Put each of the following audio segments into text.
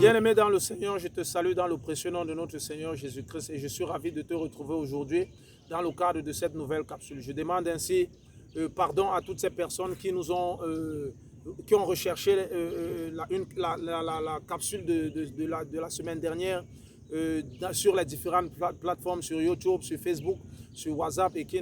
Bien-aimé dans le Seigneur, je te salue dans le précieux nom de notre Seigneur Jésus-Christ et je suis ravi de te retrouver aujourd'hui dans le cadre de cette nouvelle capsule. Je demande ainsi pardon à toutes ces personnes qui nous ont, qui ont recherché la capsule de la semaine dernière sur les différentes plateformes, sur YouTube, sur Facebook, sur WhatsApp et qui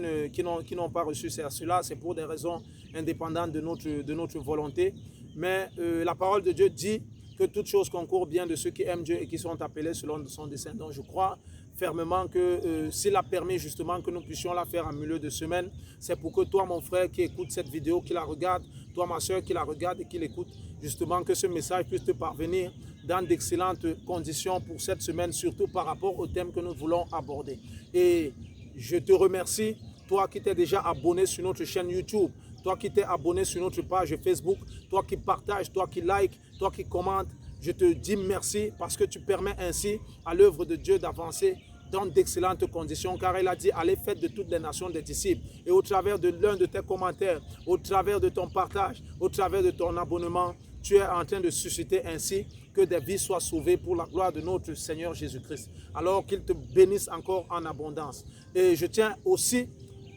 n'ont pas reçu cela. C'est pour des raisons indépendantes de notre volonté. Mais la parole de Dieu dit que toute chose concourt bien de ceux qui aiment Dieu et qui sont appelés selon son dessein. Donc je crois fermement que s'il a permis justement que nous puissions la faire en milieu de semaine, c'est pour que toi, mon frère qui écoute cette vidéo, qui la regarde, toi, ma soeur qui la regarde et qui l'écoute, justement que ce message puisse te parvenir dans d'excellentes conditions pour cette semaine, surtout par rapport au thème que nous voulons aborder. Et je te remercie, toi qui t'es déjà abonné sur notre chaîne YouTube, toi qui t'es abonné sur notre page Facebook, toi qui partages, toi qui likes, toi qui commentes, je te dis merci parce que tu permets ainsi à l'œuvre de Dieu d'avancer dans d'excellentes conditions, car il a dit, allez, faites de toutes les nations des disciples. Et au travers de l'un de tes commentaires, au travers de ton partage, au travers de ton abonnement, tu es en train de susciter ainsi que des vies soient sauvées pour la gloire de notre Seigneur Jésus-Christ. Alors qu'il te bénisse encore en abondance. Et je tiens aussi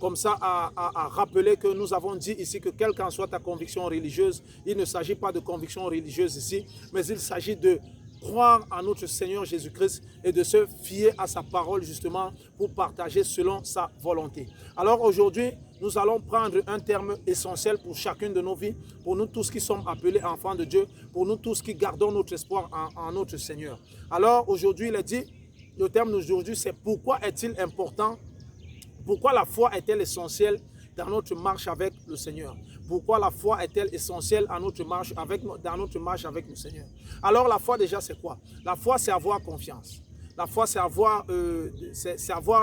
comme ça à rappeler que nous avons dit ici que quelle qu'en soit ta conviction religieuse, il ne s'agit pas de conviction religieuse ici, mais il s'agit de croire en notre Seigneur Jésus-Christ et de se fier à sa parole justement pour partager selon sa volonté. Alors aujourd'hui, nous allons prendre un terme essentiel pour chacune de nos vies, pour nous tous qui sommes appelés enfants de Dieu, pour nous tous qui gardons notre espoir en notre Seigneur. Alors aujourd'hui, il est dit, le terme d'aujourd'hui, c'est pourquoi est-il important, pourquoi la foi est-elle essentielle dans notre marche avec le Seigneur? Pourquoi la foi est-elle essentielle dans notre marche avec le Seigneur? Alors la foi déjà c'est quoi? La foi c'est avoir confiance. La foi c'est avoir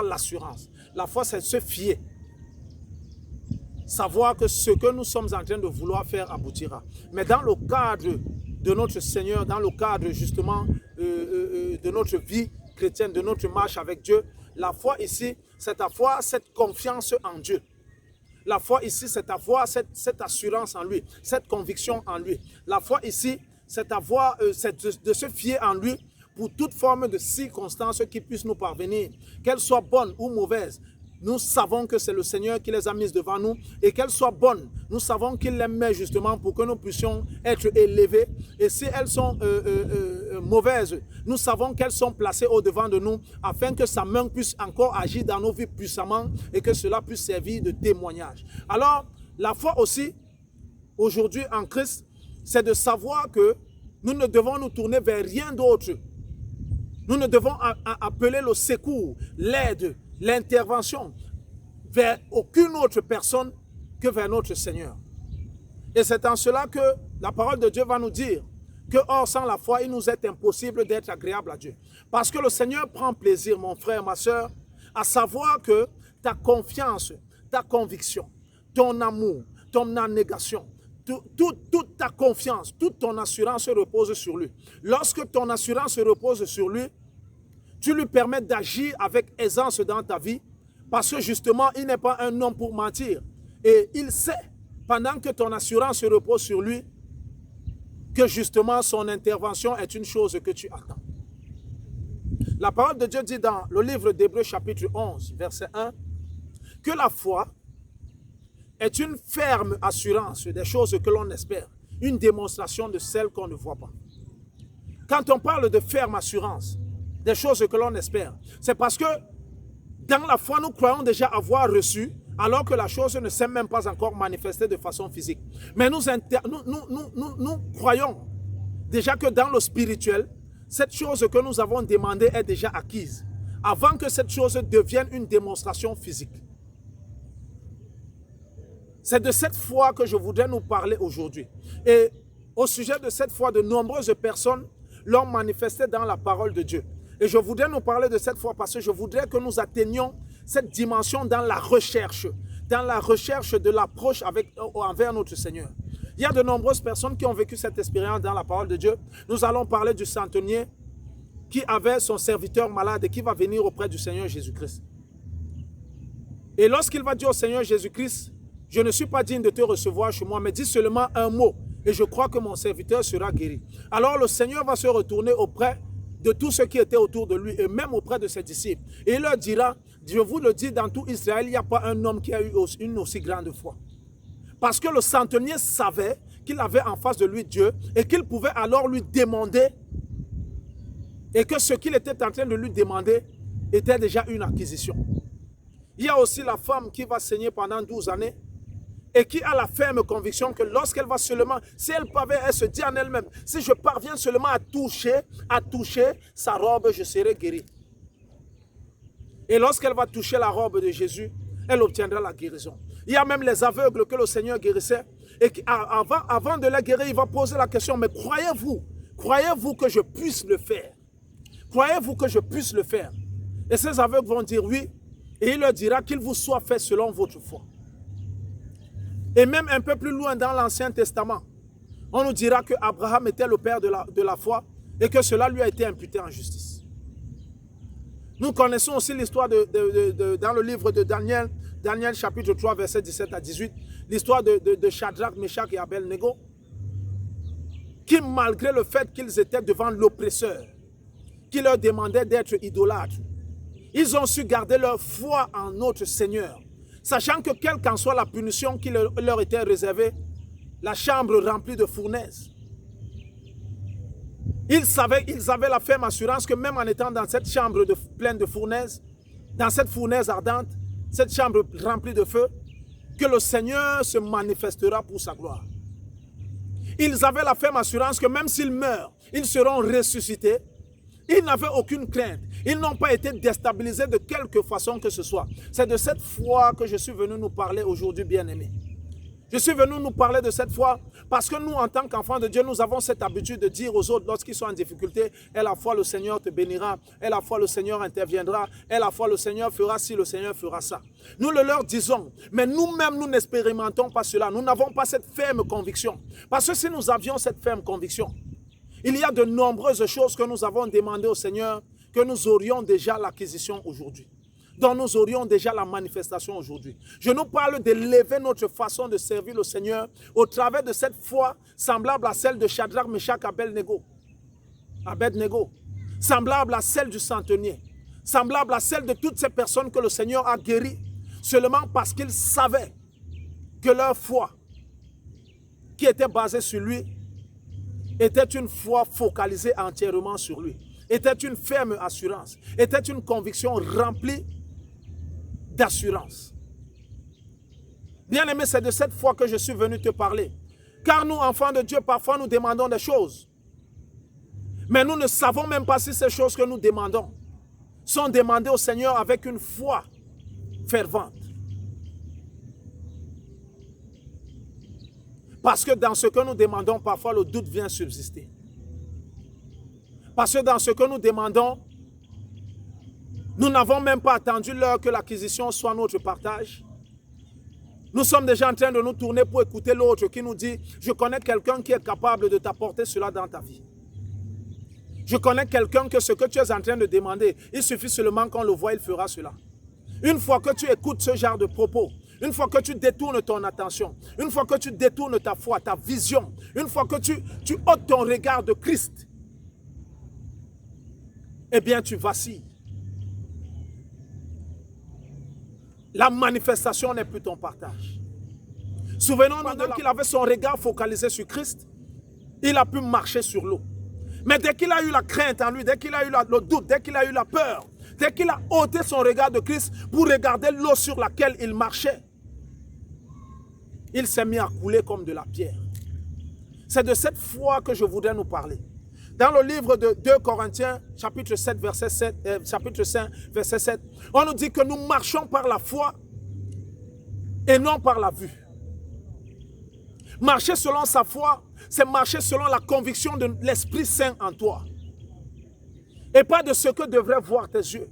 l'assurance. La foi c'est se fier. Savoir que ce que nous sommes en train de vouloir faire aboutira. Mais dans le cadre de notre Seigneur, dans le cadre justement de notre vie chrétienne, de notre marche avec Dieu, la foi ici, c'est avoir cette confiance en Dieu. La foi ici, c'est avoir cette assurance en lui, cette conviction en lui. La foi ici, c'est de se fier en lui pour toute forme de circonstances qui puissent nous parvenir, qu'elles soient bonnes ou mauvaises. Nous savons que c'est le Seigneur qui les a mises devant nous et qu'elles soient bonnes. Nous savons qu'il les met justement pour que nous puissions être élevés. Et si elles sont mauvaises, nous savons qu'elles sont placées au-devant de nous afin que sa main puisse encore agir dans nos vies puissamment et que cela puisse servir de témoignage. Alors, la foi aussi, aujourd'hui en Christ, c'est de savoir que nous ne devons nous tourner vers rien d'autre. Nous ne devons appeler le secours, l'aide, l'intervention vers aucune autre personne que vers notre Seigneur. Et c'est en cela que la parole de Dieu va nous dire que, or, sans la foi, il nous est impossible d'être agréable à Dieu. Parce que le Seigneur prend plaisir, mon frère, ma soeur, à savoir que ta confiance, ta conviction, ton amour, ton abnégation, toute ta confiance, toute ton assurance repose sur lui. Lorsque ton assurance repose sur lui, tu lui permets d'agir avec aisance dans ta vie parce que justement, il n'est pas un homme pour mentir. Et il sait, pendant que ton assurance repose sur lui, que justement son intervention est une chose que tu attends. La parole de Dieu dit dans le livre d'Hébreux chapitre 11, verset 1, que la foi est une ferme assurance des choses que l'on espère, une démonstration de celles qu'on ne voit pas. Quand on parle de ferme assurance, des choses que l'on espère, c'est parce que dans la foi, nous croyons déjà avoir reçu, alors que la chose ne s'est même pas encore manifestée de façon physique. Mais nous croyons déjà que dans le spirituel, cette chose que nous avons demandée est déjà acquise, avant que cette chose devienne une démonstration physique. C'est de cette foi que je voudrais nous parler aujourd'hui. Et au sujet de cette foi, de nombreuses personnes l'ont manifesté dans la parole de Dieu. Et je voudrais nous parler de cette foi parce que je voudrais que nous atteignions cette dimension dans la recherche de l'approche envers notre Seigneur. Il y a de nombreuses personnes qui ont vécu cette expérience dans la parole de Dieu. Nous allons parler du centenier qui avait son serviteur malade et qui va venir auprès du Seigneur Jésus-Christ. Et lorsqu'il va dire au Seigneur Jésus-Christ, je ne suis pas digne de te recevoir chez moi, mais dis seulement un mot et je crois que mon serviteur sera guéri. Alors le Seigneur va se retourner auprès de tous ceux qui étaient autour de lui et même auprès de ses disciples. Et il leur dira, je vous le dis, dans tout Israël, il n'y a pas un homme qui a eu une aussi grande foi. Parce que le centenier savait qu'il avait en face de lui Dieu et qu'il pouvait alors lui demander et que ce qu'il était en train de lui demander était déjà une acquisition. Il y a aussi la femme qui va saigner pendant 12 années et qui a la ferme conviction que lorsqu'elle va seulement, si elle parvient, elle se dit en elle-même, si je parviens seulement à toucher sa robe, je serai guérie. Et lorsqu'elle va toucher la robe de Jésus, elle obtiendra la guérison. Il y a même les aveugles que le Seigneur guérissait. Et avant de les guérir, il va poser la question, mais croyez-vous que je puisse le faire? Croyez-vous que je puisse le faire? Et ces aveugles vont dire oui. Et il leur dira qu'il vous soit fait selon votre foi. Et même un peu plus loin dans l'Ancien Testament, on nous dira que Abraham était le père de la foi et que cela lui a été imputé en justice. Nous connaissons aussi l'histoire dans le livre de Daniel, Daniel chapitre 3, versets 17 à 18, l'histoire de Shadrach, Meshach et Abednego, qui malgré le fait qu'ils étaient devant l'oppresseur, qui leur demandait d'être idolâtres, ils ont su garder leur foi en notre Seigneur, sachant que quelle qu'en soit la punition qui leur était réservée, la chambre remplie de fournaises, ils avaient la ferme assurance que même en étant dans cette chambre pleine de fournaises, dans cette fournaise ardente, cette chambre remplie de feu, que le Seigneur se manifestera pour sa gloire. Ils avaient la ferme assurance que même s'ils meurent, ils seront ressuscités. Ils n'avaient aucune crainte. Ils n'ont pas été déstabilisés de quelque façon que ce soit. C'est de cette foi que je suis venu nous parler aujourd'hui, bien-aimés. Je suis venu nous parler de cette foi parce que nous, en tant qu'enfants de Dieu, nous avons cette habitude de dire aux autres lorsqu'ils sont en difficulté, et la foi, le Seigneur te bénira, et la foi, le Seigneur interviendra, et la foi, le Seigneur fera ci, le Seigneur fera ça. Nous le leur disons, mais nous-mêmes, nous n'expérimentons pas cela. Nous n'avons pas cette ferme conviction. Parce que si nous avions cette ferme conviction, il y a de nombreuses choses que nous avons demandées au Seigneur, que nous aurions déjà l'acquisition aujourd'hui, dont nous aurions déjà la manifestation aujourd'hui. Je nous parle d'élever notre façon de servir le Seigneur au travers de cette foi semblable à celle de Shadrach, Meshach, Abednego, semblable à celle du centenier, semblable à celle de toutes ces personnes que le Seigneur a guéries, seulement parce qu'ils savaient que leur foi, qui était basée sur lui, était une foi focalisée entièrement sur lui, était une ferme assurance, était une conviction remplie d'assurance. Bien-aimé, c'est de cette foi que je suis venu te parler. Car nous, enfants de Dieu, parfois nous demandons des choses. Mais nous ne savons même pas si ces choses que nous demandons sont demandées au Seigneur avec une foi fervente. Parce que dans ce que nous demandons, parfois le doute vient subsister. Parce que dans ce que nous demandons, nous n'avons même pas attendu l'heure que l'acquisition soit notre partage. Nous sommes déjà en train de nous tourner pour écouter l'autre qui nous dit « Je connais quelqu'un qui est capable de t'apporter cela dans ta vie. Je connais quelqu'un que ce que tu es en train de demander, il suffit seulement qu'on le voit, il fera cela. » Une fois que tu écoutes ce genre de propos, une fois que tu détournes ton attention, une fois que tu détournes ta foi, ta vision, une fois que tu ôtes ton regard de Christ, eh bien tu vacilles. La manifestation n'est plus ton partage. Souvenons-nous qu'il avait son regard focalisé sur Christ, il a pu marcher sur l'eau. Mais dès qu'il a eu la crainte en lui, dès qu'il a eu le doute, dès qu'il a eu la peur, dès qu'il a ôté son regard de Christ pour regarder l'eau sur laquelle il marchait, il s'est mis à couler comme de la pierre. C'est de cette foi que je voudrais nous parler. Dans le livre de 2 Corinthiens, chapitre 5, verset 7, on nous dit que nous marchons par la foi et non par la vue. Marcher selon sa foi, c'est marcher selon la conviction de l'Esprit Saint en toi. Et pas de ce que devraient voir tes yeux.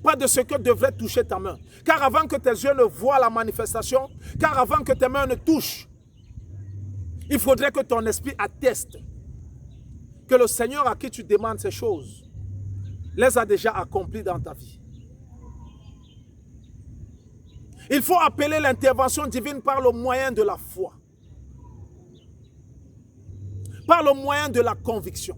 Pas de ce que devrait toucher ta main. Car avant que tes yeux ne voient la manifestation, car avant que tes mains ne touchent, il faudrait que ton esprit atteste que le Seigneur à qui tu demandes ces choses les a déjà accomplies dans ta vie. Il faut appeler l'intervention divine par le moyen de la foi. par le moyen de la conviction.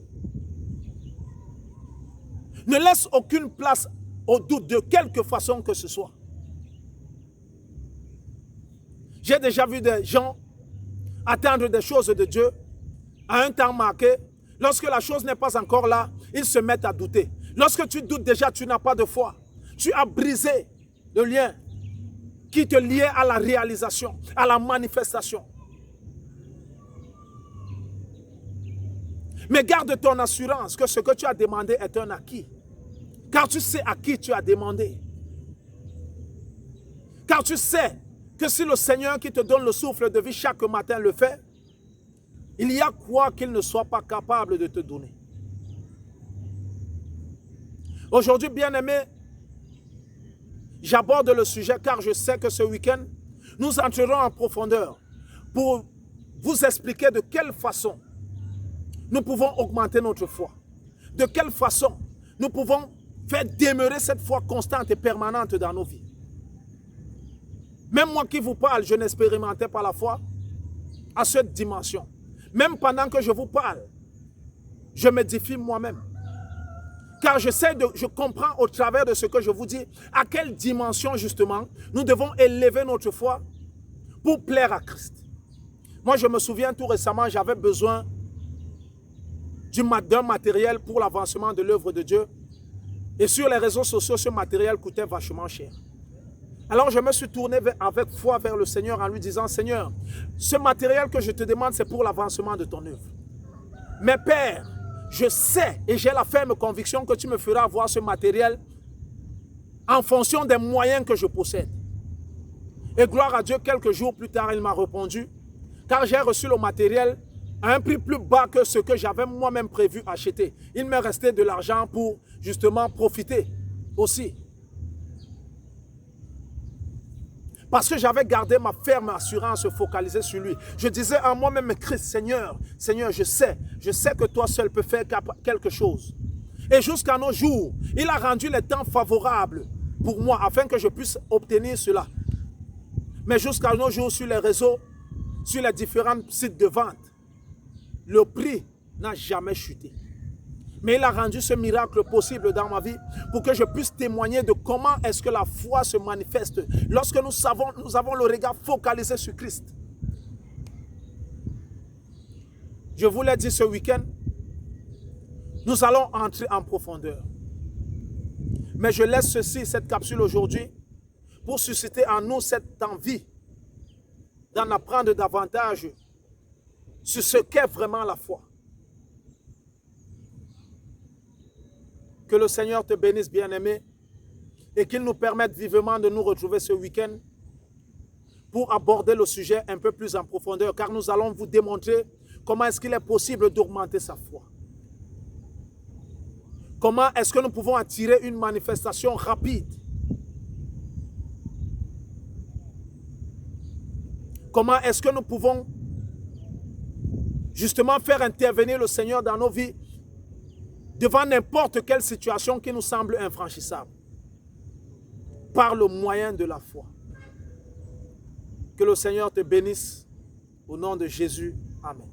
Ne laisse aucune place au doute de quelque façon que ce soit. J'ai déjà vu des gens atteindre des choses de Dieu à un temps marqué. Lorsque la chose n'est pas encore là, ils se mettent à douter. Lorsque tu doutes déjà, tu n'as pas de foi. Tu as brisé le lien qui te liait à la réalisation, à la manifestation. Mais garde ton assurance que ce que tu as demandé est un acquis. Car tu sais à qui tu as demandé. Car tu sais que si le Seigneur qui te donne le souffle de vie chaque matin le fait, il y a quoi qu'il ne soit pas capable de te donner. Aujourd'hui, bien-aimés, j'aborde le sujet car je sais que ce week-end, nous entrerons en profondeur pour vous expliquer de quelle façon nous pouvons augmenter notre foi. De quelle façon nous pouvons faire demeurer cette foi constante et permanente dans nos vies. Même moi qui vous parle, je n'expérimentais pas la foi à cette dimension. Même pendant que je vous parle, je m'édifie moi-même. Car je comprends au travers de ce que je vous dis, à quelle dimension justement nous devons élever notre foi pour plaire à Christ. Moi, je me souviens tout récemment, j'avais besoin d'un matériel pour l'avancement de l'œuvre de Dieu. Et sur les réseaux sociaux, ce matériel coûtait vachement cher. Alors je me suis tourné avec foi vers le Seigneur en lui disant, Seigneur, ce matériel que je te demande, c'est pour l'avancement de ton œuvre. Mais Père, je sais et j'ai la ferme conviction que tu me feras avoir ce matériel en fonction des moyens que je possède. Et gloire à Dieu, quelques jours plus tard, il m'a répondu, car j'ai reçu le matériel à un prix plus bas que ce que j'avais moi-même prévu acheter. Il me restait de l'argent pour justement profiter aussi. Parce que j'avais gardé ma ferme assurance focalisée sur lui. Je disais en moi-même, Christ, Seigneur, je sais que toi seul peux faire quelque chose. Et jusqu'à nos jours, il a rendu les temps favorables pour moi afin que je puisse obtenir cela. Mais jusqu'à nos jours, sur les réseaux, sur les différents sites de vente, le prix n'a jamais chuté. Mais il a rendu ce miracle possible dans ma vie pour que je puisse témoigner de comment est-ce que la foi se manifeste lorsque nous avons le regard focalisé sur Christ. Je vous l'ai dit ce week-end, nous allons entrer en profondeur. Mais je laisse cette capsule aujourd'hui, pour susciter en nous cette envie d'en apprendre davantage sur ce qu'est vraiment la foi. Que le Seigneur te bénisse, bien-aimé, et qu'il nous permette vivement de nous retrouver ce week-end pour aborder le sujet un peu plus en profondeur, car nous allons vous démontrer comment est-ce qu'il est possible d'augmenter sa foi. Comment est-ce que nous pouvons attirer une manifestation rapide? Comment est-ce que nous pouvons justement faire intervenir le Seigneur dans nos vies devant n'importe quelle situation qui nous semble infranchissable, par le moyen de la foi. Que le Seigneur te bénisse au nom de Jésus. Amen.